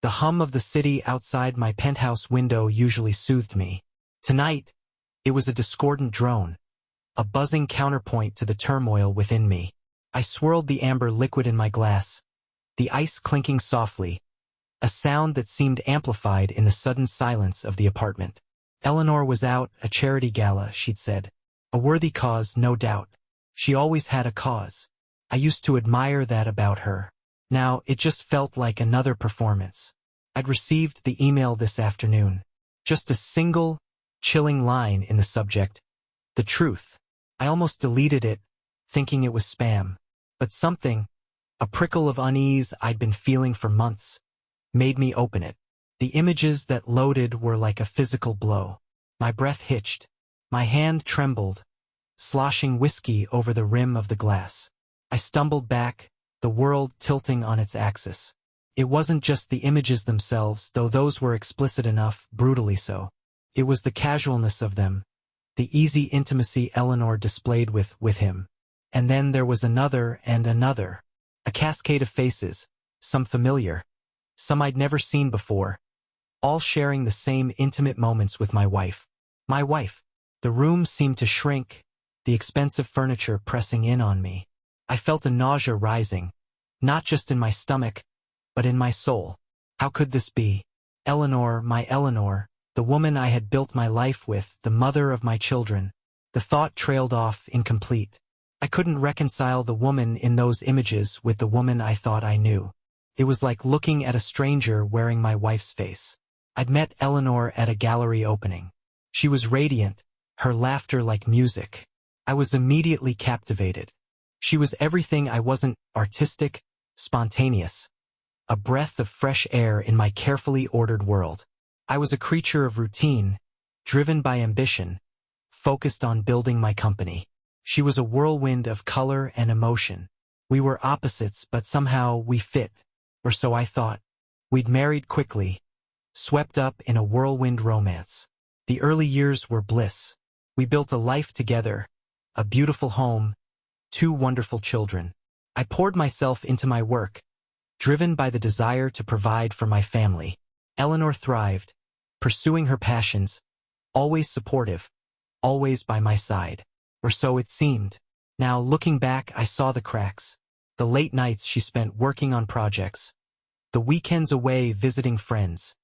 The hum of the city outside my penthouse window usually soothed me. Tonight, it was a discordant drone, a buzzing counterpoint to the turmoil within me. I swirled the amber liquid in my glass, the ice clinking softly, a sound that seemed amplified in the sudden silence of the apartment. Eleanor was out, a charity gala, she'd said. A worthy cause, no doubt. She always had a cause. I used to admire that about her. Now, it just felt like another performance. I'd received the email this afternoon. Just a single, chilling line in the subject. The truth. I almost deleted it, thinking it was spam. But something, a prickle of unease I'd been feeling for months, made me open it. The images that loaded were like a physical blow. My breath hitched. My hand trembled, sloshing whiskey over the rim of the glass. I stumbled back, the world tilting on its axis. It wasn't just the images themselves, though those were explicit enough, brutally so. It was the casualness of them, the easy intimacy Eleanor displayed with him. And then there was another and another. A cascade of faces, some familiar, some I'd never seen before, all sharing the same intimate moments with my wife. My wife. The room seemed to shrink, the expensive furniture pressing in on me. I felt a nausea rising, not just in my stomach, but in my soul. How could this be? Eleanor, my Eleanor, the woman I had built my life with, the mother of my children. The thought trailed off, incomplete. I couldn't reconcile the woman in those images with the woman I thought I knew. It was like looking at a stranger wearing my wife's face. I'd met Eleanor at a gallery opening. She was radiant, her laughter like music. I was immediately captivated. She was everything I wasn't: artistic, spontaneous. A breath of fresh air in my carefully ordered world. I was a creature of routine, driven by ambition, focused on building my company. She was a whirlwind of color and emotion. We were opposites, but somehow we fit, or so I thought. We'd married quickly, swept up in a whirlwind romance. The early years were bliss. We built a life together, a beautiful home, 2 wonderful children. I poured myself into my work, driven by the desire to provide for my family. Eleanor thrived, pursuing her passions, always supportive, always by my side. Or so it seemed. Now, looking back, I saw the cracks. The late nights she spent working on projects, the weekends away visiting friends,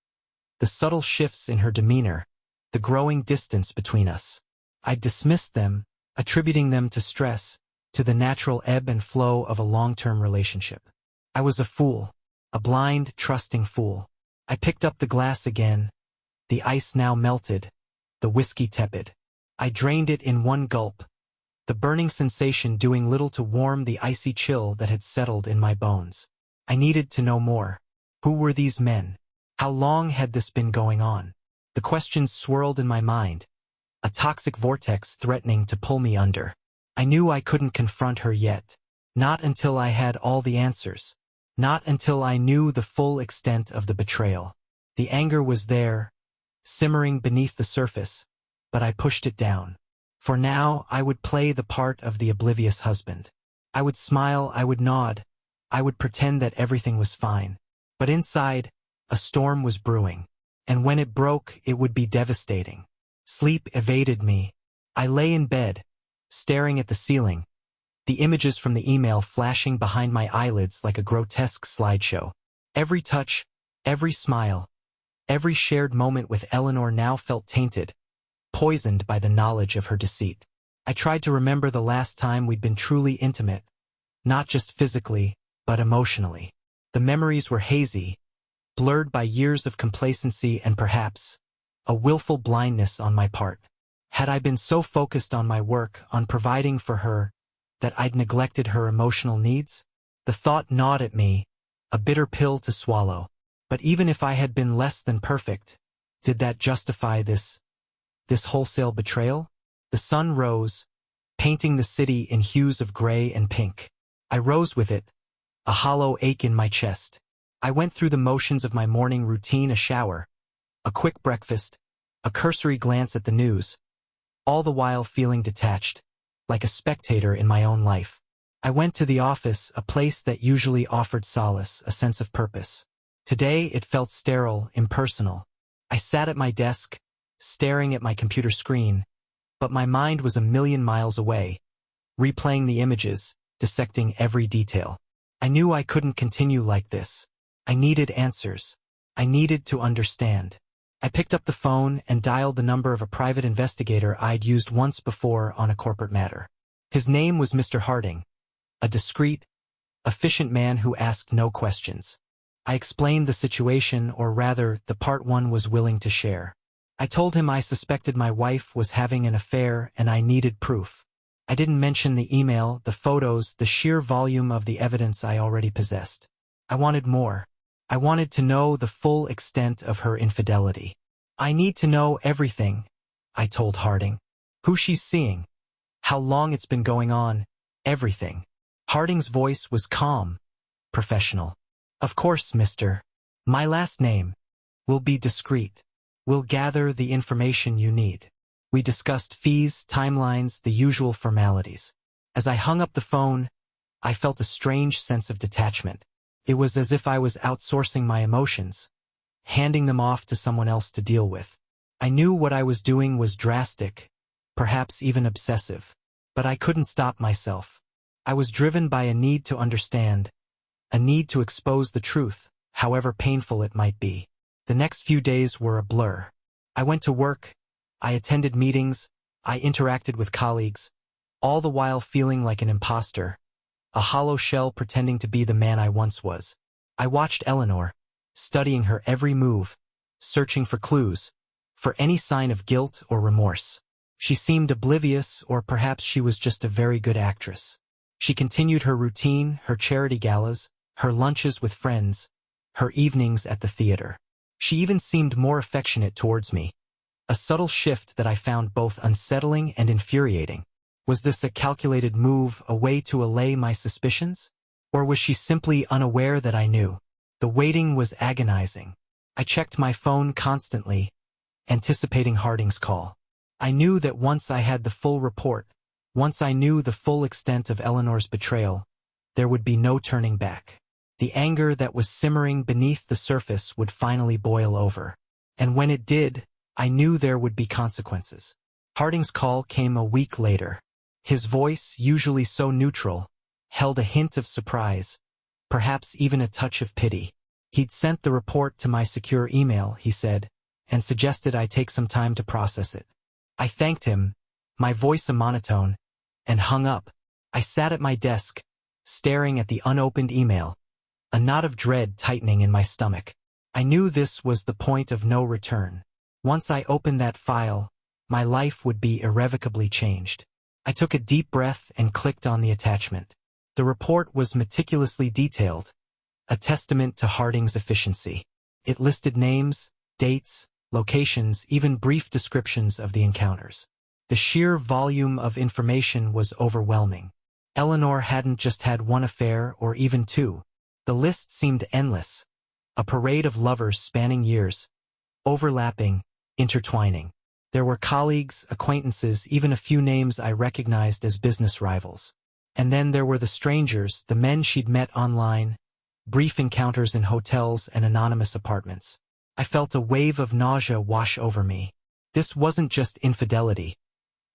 the subtle shifts in her demeanor, the growing distance between us. I dismissed them, attributing them to stress, to the natural ebb and flow of a long-term relationship. I was a fool, a blind, trusting fool. I picked up the glass again, the ice now melted, the whiskey tepid. I drained it in one gulp, the burning sensation doing little to warm the icy chill that had settled in my bones. I needed to know more. Who were these men? How long had this been going on? The questions swirled in my mind, a toxic vortex threatening to pull me under. I knew I couldn't confront her yet. Not until I had all the answers. Not until I knew the full extent of the betrayal. The anger was there, simmering beneath the surface, but I pushed it down. For now, I would play the part of the oblivious husband. I would smile, I would nod, I would pretend that everything was fine. But inside, a storm was brewing. And when it broke, it would be devastating. Sleep evaded me. I lay in bed, staring at the ceiling, the images from the email flashing behind my eyelids like a grotesque slideshow. Every touch, every smile, every shared moment with Eleanor now felt tainted, poisoned by the knowledge of her deceit. I tried to remember the last time we'd been truly intimate, not just physically, but emotionally. The memories were hazy, blurred by years of complacency and perhaps a willful blindness on my part. Had I been so focused on my work, on providing for her, that I'd neglected her emotional needs? The thought gnawed at me, a bitter pill to swallow. But even if I had been less than perfect, did that justify this wholesale betrayal? The sun rose, painting the city in hues of gray and pink. I rose with it, a hollow ache in my chest. I went through the motions of my morning routine: a shower, a quick breakfast, a cursory glance at the news, all the while feeling detached, like a spectator in my own life. I went to the office, a place that usually offered solace, a sense of purpose. Today it felt sterile, impersonal. I sat at my desk, staring at my computer screen, but my mind was a million miles away, replaying the images, dissecting every detail. I knew I couldn't continue like this. I needed answers. I needed to understand. I picked up the phone and dialed the number of a private investigator I'd used once before on a corporate matter. His name was Mr. Harding, a discreet, efficient man who asked no questions. I explained the situation, or rather, the part one was willing to share. I told him I suspected my wife was having an affair and I needed proof. I didn't mention the email, the photos, the sheer volume of the evidence I already possessed. I wanted more. I wanted to know the full extent of her infidelity. I need to know everything, I told Harding. Who she's seeing, how long it's been going on, everything. Harding's voice was calm, professional. Of course, mister. My last name. We'll be discreet. We'll gather the information you need. We discussed fees, timelines, the usual formalities. As I hung up the phone, I felt a strange sense of detachment. It was as if I was outsourcing my emotions, handing them off to someone else to deal with. I knew what I was doing was drastic, perhaps even obsessive, but I couldn't stop myself. I was driven by a need to understand, a need to expose the truth, however painful it might be. The next few days were a blur. I went to work, I attended meetings, I interacted with colleagues, all the while feeling like an imposter, a hollow shell pretending to be the man I once was. I watched Eleanor, studying her every move, searching for clues, for any sign of guilt or remorse. She seemed oblivious, or perhaps she was just a very good actress. She continued her routine, her charity galas, her lunches with friends, her evenings at the theater. She even seemed more affectionate towards me. A subtle shift that I found both unsettling and infuriating. Was this a calculated move, a way to allay my suspicions? Or was she simply unaware that I knew? The waiting was agonizing. I checked my phone constantly, anticipating Harding's call. I knew that once I had the full report, once I knew the full extent of Eleanor's betrayal, there would be no turning back. The anger that was simmering beneath the surface would finally boil over. And when it did, I knew there would be consequences. Harding's call came a week later. His voice, usually so neutral, held a hint of surprise, perhaps even a touch of pity. He'd sent the report to my secure email, he said, and suggested I take some time to process it. I thanked him, my voice a monotone, and hung up. I sat at my desk, staring at the unopened email, a knot of dread tightening in my stomach. I knew this was the point of no return. Once I opened that file, my life would be irrevocably changed. I took a deep breath and clicked on the attachment. The report was meticulously detailed, a testament to Harding's efficiency. It listed names, dates, locations, even brief descriptions of the encounters. The sheer volume of information was overwhelming. Eleanor hadn't just had one affair or even two. The list seemed endless, a parade of lovers spanning years, overlapping, intertwining. There were colleagues, acquaintances, even a few names I recognized as business rivals. And then there were the strangers, the men she'd met online, brief encounters in hotels and anonymous apartments. I felt a wave of nausea wash over me. This wasn't just infidelity.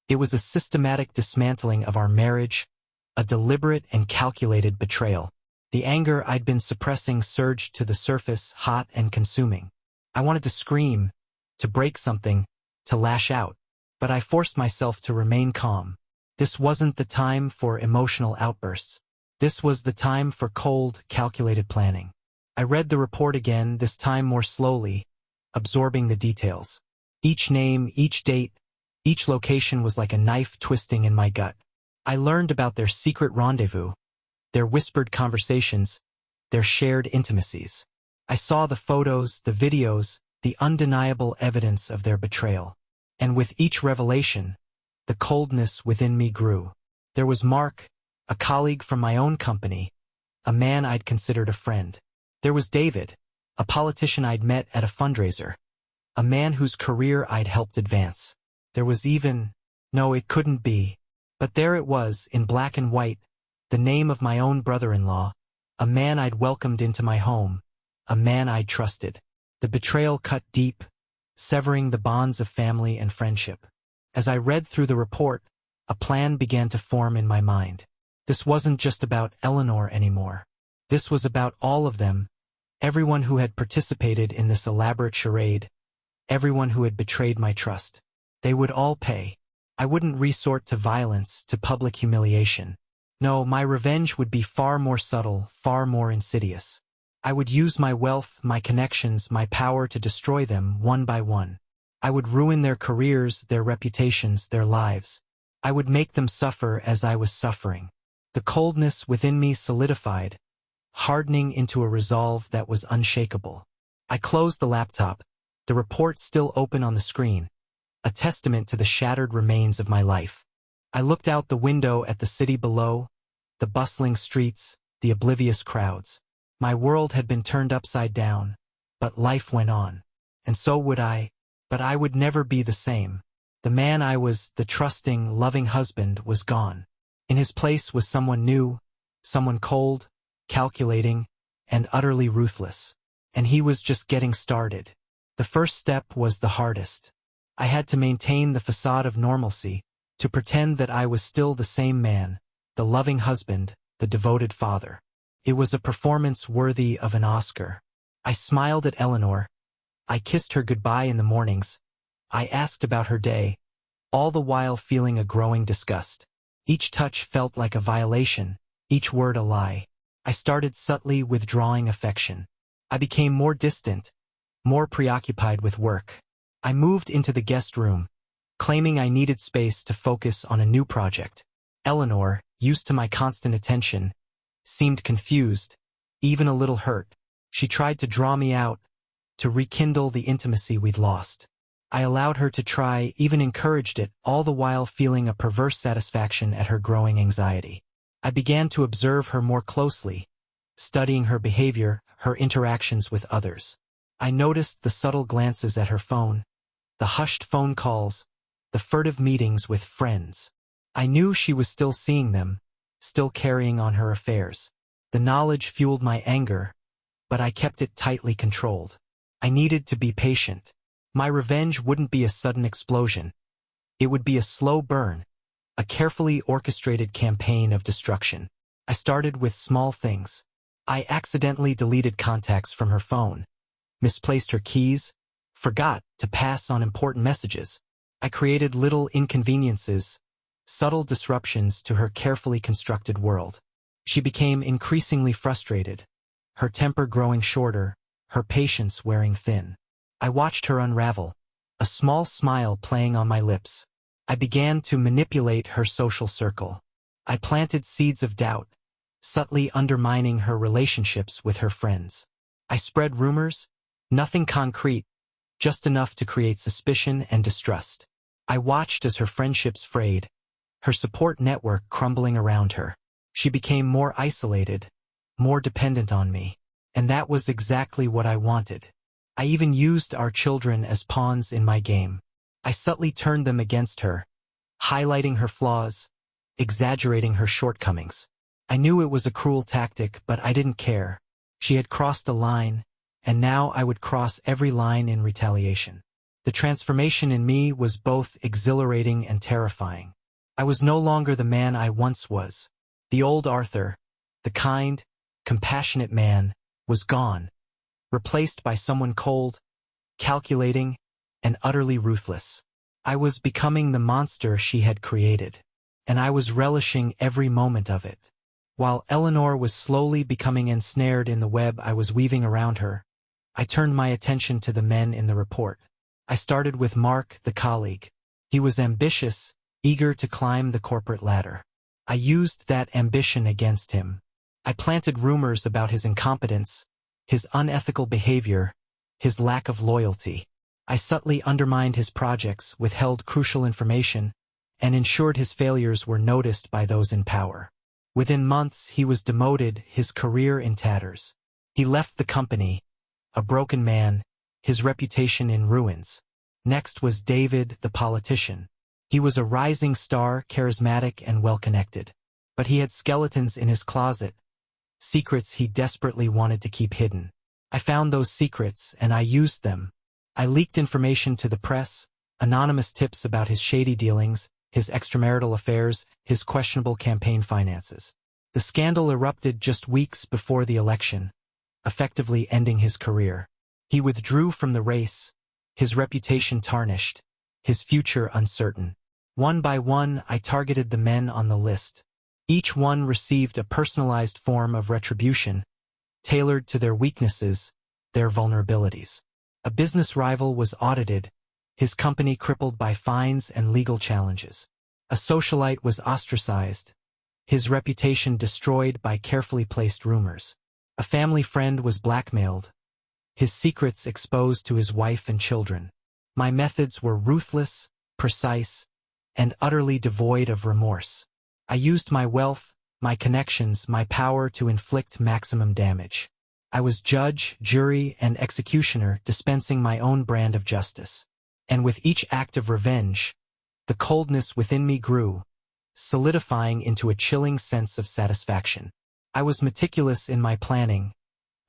It was a systematic dismantling of our marriage, a deliberate and calculated betrayal. The anger I'd been suppressing surged to the surface, hot and consuming. I wanted to scream, to break something, to lash out, but I forced myself to remain calm. This wasn't the time for emotional outbursts. This was the time for cold, calculated planning. I read the report again, this time more slowly, absorbing the details. Each name, each date, each location was like a knife twisting in my gut. I learned about their secret rendezvous, their whispered conversations, their shared intimacies. I saw the photos, the videos, the undeniable evidence of their betrayal. And with each revelation, the coldness within me grew. There was Mark, a colleague from my own company, a man I'd considered a friend. There was David, a politician I'd met at a fundraiser, a man whose career I'd helped advance. There was even, no, it couldn't be, but there it was, in black and white, the name of my own brother-in-law, a man I'd welcomed into my home, a man I trusted. The betrayal cut deep, severing the bonds of family and friendship. As I read through the report, a plan began to form in my mind. This wasn't just about Eleanor anymore. This was about all of them, everyone who had participated in this elaborate charade, everyone who had betrayed my trust. They would all pay. I wouldn't resort to violence, to public humiliation. No, my revenge would be far more subtle, far more insidious. I would use my wealth, my connections, my power to destroy them one by one. I would ruin their careers, their reputations, their lives. I would make them suffer as I was suffering. The coldness within me solidified, hardening into a resolve that was unshakable. I closed the laptop, the report still open on the screen, a testament to the shattered remains of my life. I looked out the window at the city below, the bustling streets, the oblivious crowds. My world had been turned upside down, but life went on. And so would I, but I would never be the same. The man I was, the trusting, loving husband, was gone. In his place was someone new, someone cold, calculating, and utterly ruthless. And he was just getting started. The first step was the hardest. I had to maintain the facade of normalcy, to pretend that I was still the same man, the loving husband, the devoted father. It was a performance worthy of an Oscar. I smiled at Eleanor. I kissed her goodbye in the mornings. I asked about her day, all the while feeling a growing disgust. Each touch felt like a violation, each word a lie. I started subtly withdrawing affection. I became more distant, more preoccupied with work. I moved into the guest room, claiming I needed space to focus on a new project. Eleanor, used to my constant attention, seemed confused, even a little hurt. She tried to draw me out, to rekindle the intimacy we'd lost. I allowed her to try, even encouraged it, all the while feeling a perverse satisfaction at her growing anxiety. I began to observe her more closely, studying her behavior, her interactions with others. I noticed the subtle glances at her phone, the hushed phone calls, the furtive meetings with friends. I knew she was still seeing them, still carrying on her affairs. The knowledge fueled my anger, but I kept it tightly controlled. I needed to be patient. My revenge wouldn't be a sudden explosion. It would be a slow burn, a carefully orchestrated campaign of destruction. I started with small things. I accidentally deleted contacts from her phone, misplaced her keys, forgot to pass on important messages. I created little inconveniences, subtle disruptions to her carefully constructed world. She became increasingly frustrated, her temper growing shorter, her patience wearing thin. I watched her unravel, a small smile playing on my lips. I began to manipulate her social circle. I planted seeds of doubt, subtly undermining her relationships with her friends. I spread rumors, nothing concrete, just enough to create suspicion and distrust. I watched as her friendships frayed, her support network crumbling around her. She became more isolated, more dependent on me. And that was exactly what I wanted. I even used our children as pawns in my game. I subtly turned them against her, highlighting her flaws, exaggerating her shortcomings. I knew it was a cruel tactic, but I didn't care. She had crossed a line, and now I would cross every line in retaliation. The transformation in me was both exhilarating and terrifying. I was no longer the man I once was. The old Arthur, the kind, compassionate man, was gone, replaced by someone cold, calculating, and utterly ruthless. I was becoming the monster she had created, and I was relishing every moment of it. While Eleanor was slowly becoming ensnared in the web I was weaving around her, I turned my attention to the men in the report. I started with Mark, the colleague. He was ambitious, eager to climb the corporate ladder. I used that ambition against him. I planted rumors about his incompetence, his unethical behavior, his lack of loyalty. I subtly undermined his projects, withheld crucial information, and ensured his failures were noticed by those in power. Within months, he was demoted, his career in tatters. He left the company, a broken man, his reputation in ruins. Next was David, the politician. He was a rising star, charismatic and well-connected. But he had skeletons in his closet, secrets he desperately wanted to keep hidden. I found those secrets and I used them. I leaked information to the press, anonymous tips about his shady dealings, his extramarital affairs, his questionable campaign finances. The scandal erupted just weeks before the election, effectively ending his career. He withdrew from the race, his reputation tarnished, his future uncertain. One by one, I targeted the men on the list. Each one received a personalized form of retribution, tailored to their weaknesses, their vulnerabilities. A business rival was audited, his company crippled by fines and legal challenges. A socialite was ostracized, his reputation destroyed by carefully placed rumors. A family friend was blackmailed, his secrets exposed to his wife and children. My methods were ruthless, precise, and utterly devoid of remorse. I used my wealth, my connections, my power to inflict maximum damage. I was judge, jury, and executioner, dispensing my own brand of justice. And with each act of revenge, the coldness within me grew, solidifying into a chilling sense of satisfaction. I was meticulous in my planning,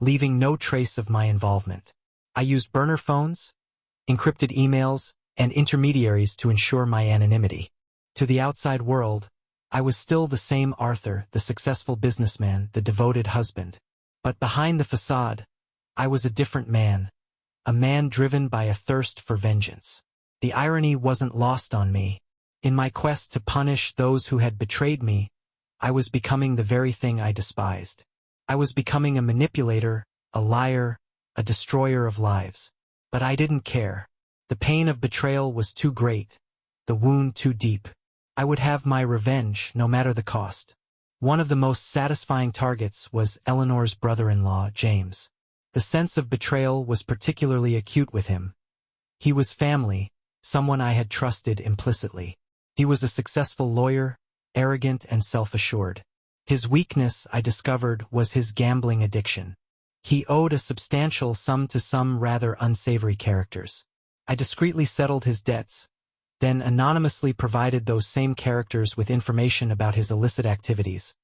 leaving no trace of my involvement. I used burner phones, encrypted emails, and intermediaries to ensure my anonymity. To the outside world, I was still the same Arthur, the successful businessman, the devoted husband. But behind the facade, I was a different man, a man driven by a thirst for vengeance. The irony wasn't lost on me. In my quest to punish those who had betrayed me, I was becoming the very thing I despised. I was becoming a manipulator, a liar, a destroyer of lives. But I didn't care. The pain of betrayal was too great, the wound too deep. I would have my revenge, no matter the cost. One of the most satisfying targets was Eleanor's brother-in-law, James. The sense of betrayal was particularly acute with him. He was family, someone I had trusted implicitly. He was a successful lawyer, arrogant and self-assured. His weakness, I discovered, was his gambling addiction. He owed a substantial sum to some rather unsavory characters. I discreetly settled his debts, then anonymously provided those same characters with information about his illicit activities,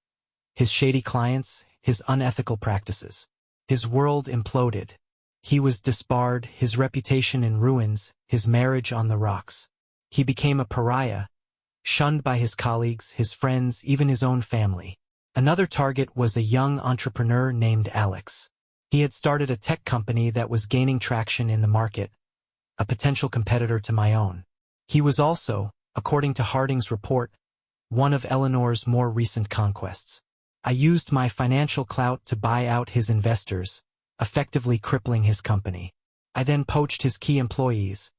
his shady clients, his unethical practices. His world imploded. He was disbarred, his reputation in ruins, his marriage on the rocks. He became a pariah, shunned by his colleagues, his friends, even his own family. Another target was a young entrepreneur named Alex. He had started a tech company that was gaining traction in the market, a potential competitor to my own. He was also, according to Harding's report, one of Eleanor's more recent conquests. I used my financial clout to buy out his investors, effectively crippling his company. I then poached his key employees,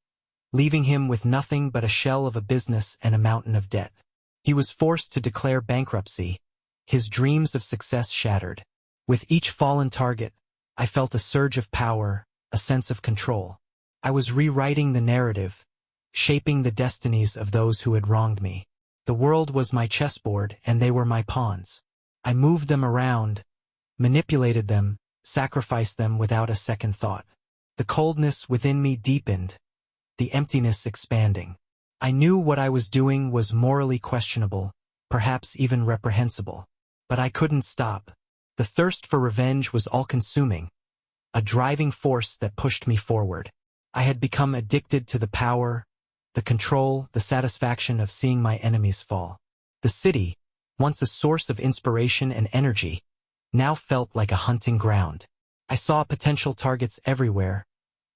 leaving him with nothing but a shell of a business and a mountain of debt. He was forced to declare bankruptcy, his dreams of success shattered. With each fallen target, I felt a surge of power, a sense of control. I was rewriting the narrative, shaping the destinies of those who had wronged me. The world was my chessboard and they were my pawns. I moved them around, manipulated them, sacrificed them without a second thought. The coldness within me deepened, the emptiness expanding. I knew what I was doing was morally questionable, perhaps even reprehensible. But I couldn't stop. The thirst for revenge was all-consuming, a driving force that pushed me forward. I had become addicted to the power, the control, the satisfaction of seeing my enemies fall. The city, once a source of inspiration and energy, now felt like a hunting ground. I saw potential targets everywhere,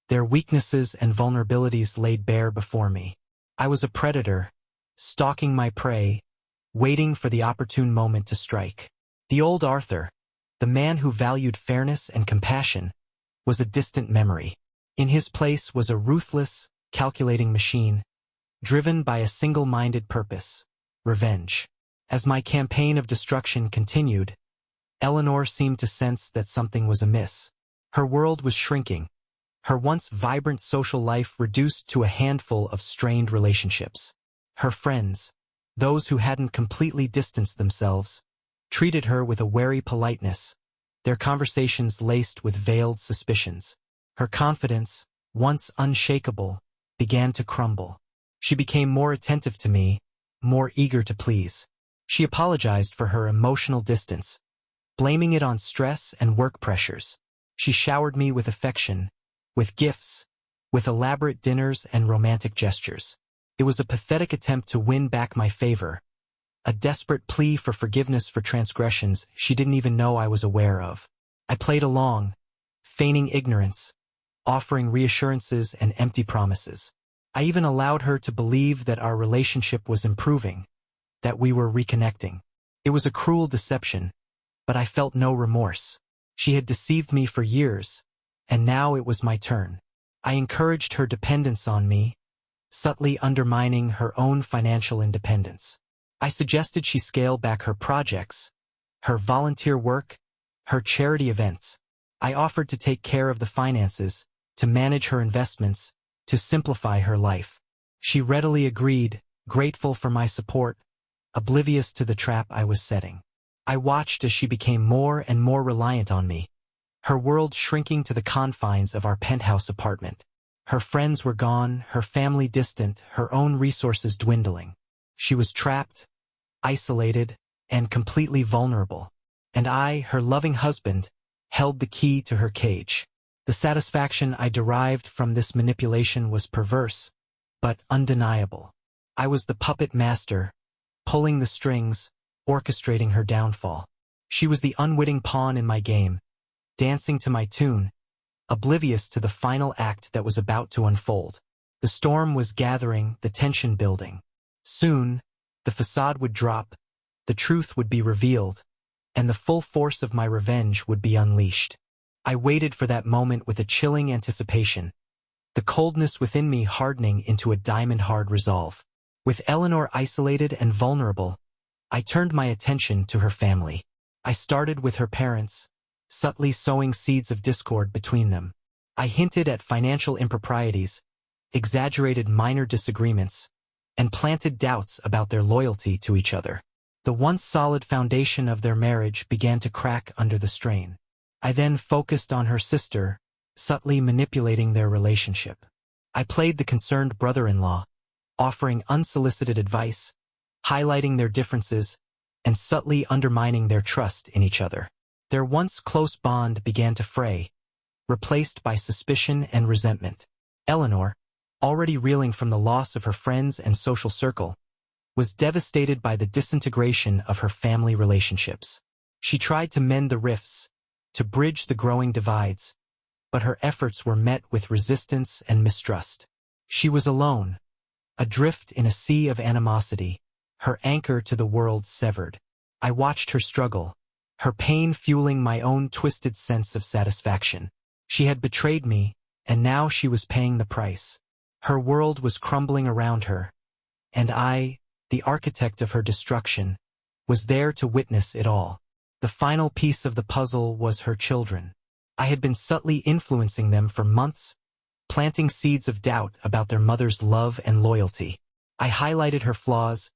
their weaknesses and vulnerabilities laid bare before me. I was a predator, stalking my prey, waiting for the opportune moment to strike. The old Arthur, the man who valued fairness and compassion, was a distant memory. In his place was a ruthless, calculating machine, driven by a single-minded purpose: revenge. As my campaign of destruction continued, Eleanor seemed to sense that something was amiss. Her world was shrinking, her once vibrant social life reduced to a handful of strained relationships. Her friends, those who hadn't completely distanced themselves, treated her with a wary politeness, their conversations laced with veiled suspicions. Her confidence, once unshakable, began to crumble. She became more attentive to me, more eager to please. She apologized for her emotional distance, blaming it on stress and work pressures. She showered me with affection, with gifts, with elaborate dinners and romantic gestures. It was a pathetic attempt to win back my favor, a desperate plea for forgiveness for transgressions she didn't even know I was aware of. I played along, feigning ignorance, offering reassurances and empty promises. I even allowed her to believe that our relationship was improving, that we were reconnecting. It was a cruel deception, but I felt no remorse. She had deceived me for years, and now it was my turn. I encouraged her dependence on me, subtly undermining her own financial independence. I suggested she scale back her projects, her volunteer work, her charity events. I offered to take care of the finances, to manage her investments, to simplify her life. She readily agreed, grateful for my support, oblivious to the trap I was setting. I watched as she became more and more reliant on me, her world shrinking to the confines of our penthouse apartment. Her friends were gone, her family distant, her own resources dwindling. She was trapped, isolated, and completely vulnerable. And I, her loving husband, held the key to her cage. The satisfaction I derived from this manipulation was perverse, but undeniable. I was the puppet master, pulling the strings, orchestrating her downfall. She was the unwitting pawn in my game, dancing to my tune, oblivious to the final act that was about to unfold. The storm was gathering, the tension building. Soon, the facade would drop, the truth would be revealed, and the full force of my revenge would be unleashed. I waited for that moment with a chilling anticipation, the coldness within me hardening into a diamond-hard resolve. With Eleanor isolated and vulnerable, I turned my attention to her family. I started with her parents, subtly sowing seeds of discord between them. I hinted at financial improprieties, exaggerated minor disagreements, and planted doubts about their loyalty to each other. The once solid foundation of their marriage began to crack under the strain. I then focused on her sister, subtly manipulating their relationship. I played the concerned brother-in-law, offering unsolicited advice, highlighting their differences, and subtly undermining their trust in each other. Their once close bond began to fray, replaced by suspicion and resentment. Eleanor, already reeling from the loss of her friends and social circle, was devastated by the disintegration of her family relationships. She tried to mend the rifts, to bridge the growing divides, but her efforts were met with resistance and mistrust. She was alone, adrift in a sea of animosity, her anchor to the world severed. I watched her struggle, her pain fueling my own twisted sense of satisfaction. She had betrayed me, and now she was paying the price. Her world was crumbling around her, and I, the architect of her destruction, was there to witness it all. The final piece of the puzzle was her children. I had been subtly influencing them for months, planting seeds of doubt about their mother's love and loyalty. I highlighted her flaws,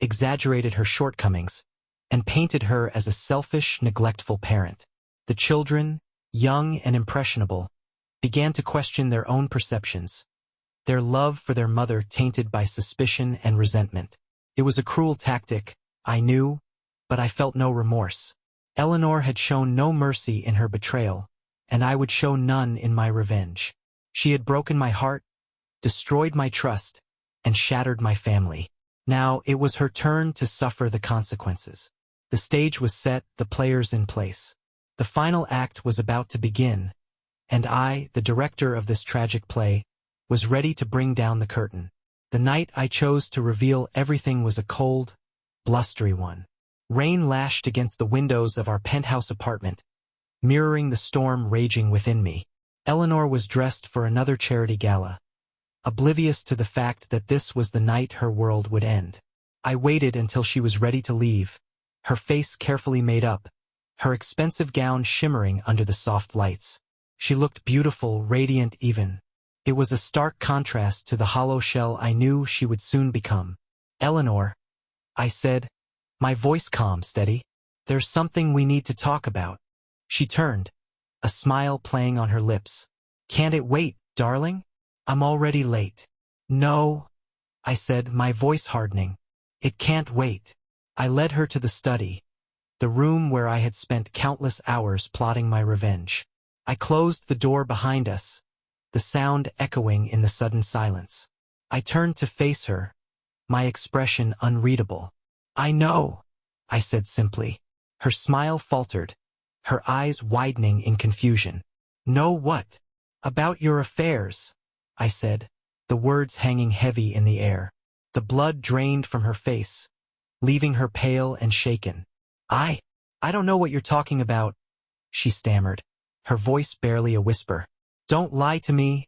exaggerated her shortcomings, and painted her as a selfish, neglectful parent. The children, young and impressionable, began to question their own perceptions, their love for their mother tainted by suspicion and resentment. It was a cruel tactic, I knew, but I felt no remorse. Eleanor had shown no mercy in her betrayal, and I would show none in my revenge. She had broken my heart, destroyed my trust, and shattered my family. Now it was her turn to suffer the consequences. The stage was set, the players in place. The final act was about to begin, and I, the director of this tragic play, was ready to bring down the curtain. The night I chose to reveal everything was a cold, blustery one. Rain lashed against the windows of our penthouse apartment, mirroring the storm raging within me. Eleanor was dressed for another charity gala, oblivious to the fact that this was the night her world would end. I waited until she was ready to leave, her face carefully made up, her expensive gown shimmering under the soft lights. She looked beautiful, radiant even. It was a stark contrast to the hollow shell I knew she would soon become. "Eleanor," I said, my voice calm, steady. "There's something we need to talk about." She turned, a smile playing on her lips. "Can't it wait, darling? I'm already late." "No," I said, my voice hardening. "It can't wait." I led her to the study, the room where I had spent countless hours plotting my revenge. I closed the door behind us, the sound echoing in the sudden silence. I turned to face her, my expression unreadable. "I know," I said simply. Her smile faltered, her eyes widening in confusion. "Know what?" "About your affairs," I said, the words hanging heavy in the air. The blood drained from her face, leaving her pale and shaken. I don't know what you're talking about," she stammered, her voice barely a whisper. "Don't lie to me,"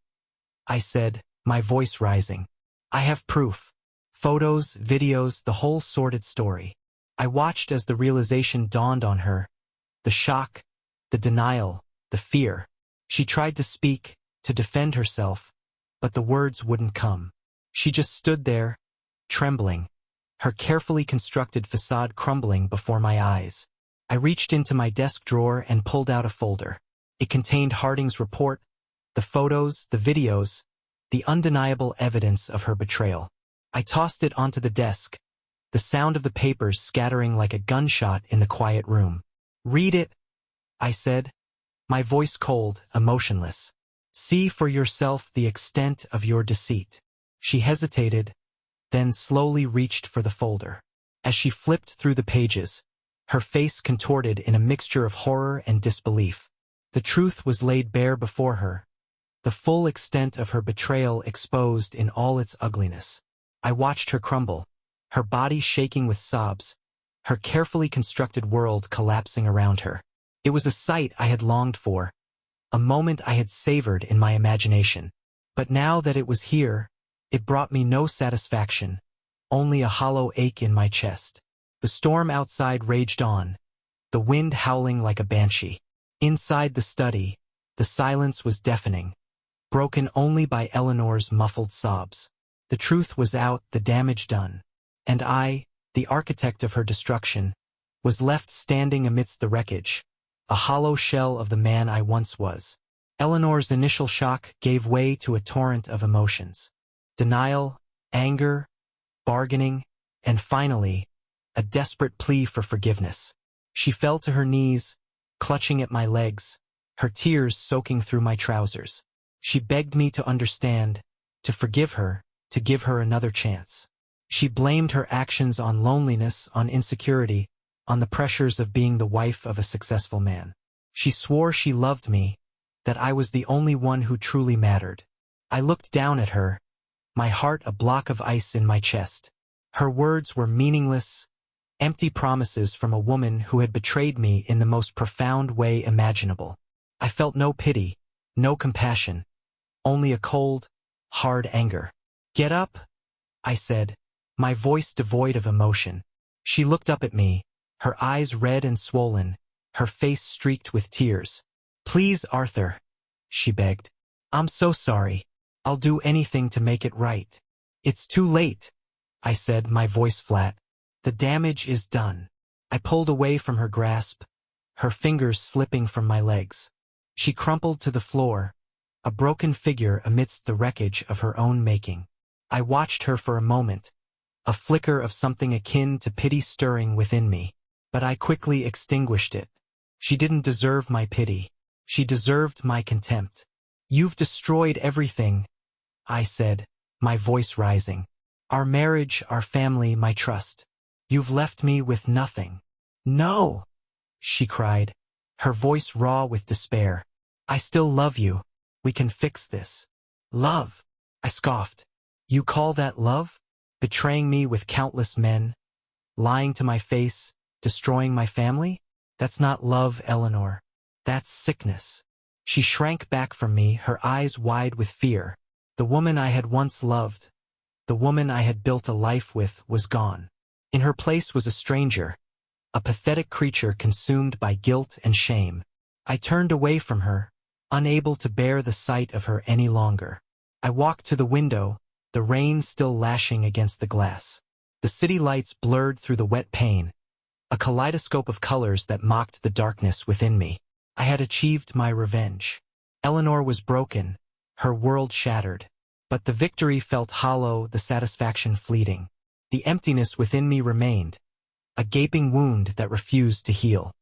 I said, my voice rising. "I have proof. Photos, videos, the whole sordid story." I watched as the realization dawned on her, the shock, the denial, the fear. She tried to speak, to defend herself, but the words wouldn't come. She just stood there, trembling, her carefully constructed facade crumbling before my eyes. I reached into my desk drawer and pulled out a folder. It contained Harding's report, the photos, the videos, the undeniable evidence of her betrayal. I tossed it onto the desk, the sound of the papers scattering like a gunshot in the quiet room. "Read it," I said, my voice cold, emotionless. "See for yourself the extent of your deceit." She hesitated, then slowly reached for the folder. As she flipped through the pages, her face contorted in a mixture of horror and disbelief. The truth was laid bare before her, the full extent of her betrayal exposed in all its ugliness. I watched her crumble, her body shaking with sobs, her carefully constructed world collapsing around her. It was a sight I had longed for, a moment I had savored in my imagination. But now that it was here, it brought me no satisfaction, only a hollow ache in my chest. The storm outside raged on, the wind howling like a banshee. Inside the study, the silence was deafening, broken only by Eleanor's muffled sobs. The truth was out, the damage done. And I, the architect of her destruction, was left standing amidst the wreckage, a hollow shell of the man I once was. Eleanor's initial shock gave way to a torrent of emotions. Denial, anger, bargaining, and finally, a desperate plea for forgiveness. She fell to her knees, clutching at my legs, her tears soaking through my trousers. She begged me to understand, to forgive her, to give her another chance. She blamed her actions on loneliness, on insecurity, on the pressures of being the wife of a successful man. She swore she loved me, that I was the only one who truly mattered. I looked down at her, my heart a block of ice in my chest. Her words were meaningless, empty promises from a woman who had betrayed me in the most profound way imaginable. I felt no pity, no compassion, only a cold, hard anger. "Get up," I said, my voice devoid of emotion. She looked up at me, her eyes red and swollen, her face streaked with tears. "Please, Arthur," she begged. "I'm so sorry. I'll do anything to make it right." "It's too late," I said, my voice flat. "The damage is done." I pulled away from her grasp, her fingers slipping from my legs. She crumpled to the floor, a broken figure amidst the wreckage of her own making. I watched her for a moment, a flicker of something akin to pity stirring within me, but I quickly extinguished it. She didn't deserve my pity. She deserved my contempt. "You've destroyed everything," I said, my voice rising. "Our marriage, our family, my trust. You've left me with nothing." "No," she cried, her voice raw with despair. "I still love you. We can fix this." "Love?" I scoffed. "You call that love? Betraying me with countless men, lying to my face, destroying my family? That's not love, Eleanor. That's sickness." She shrank back from me, her eyes wide with fear. The woman I had once loved, the woman I had built a life with, was gone. In her place was a stranger, a pathetic creature consumed by guilt and shame. I turned away from her, unable to bear the sight of her any longer. I walked to the window, the rain still lashing against the glass. The city lights blurred through the wet pane, a kaleidoscope of colors that mocked the darkness within me. I had achieved my revenge. Eleanor was broken, her world shattered. But the victory felt hollow, the satisfaction fleeting. The emptiness within me remained, a gaping wound that refused to heal.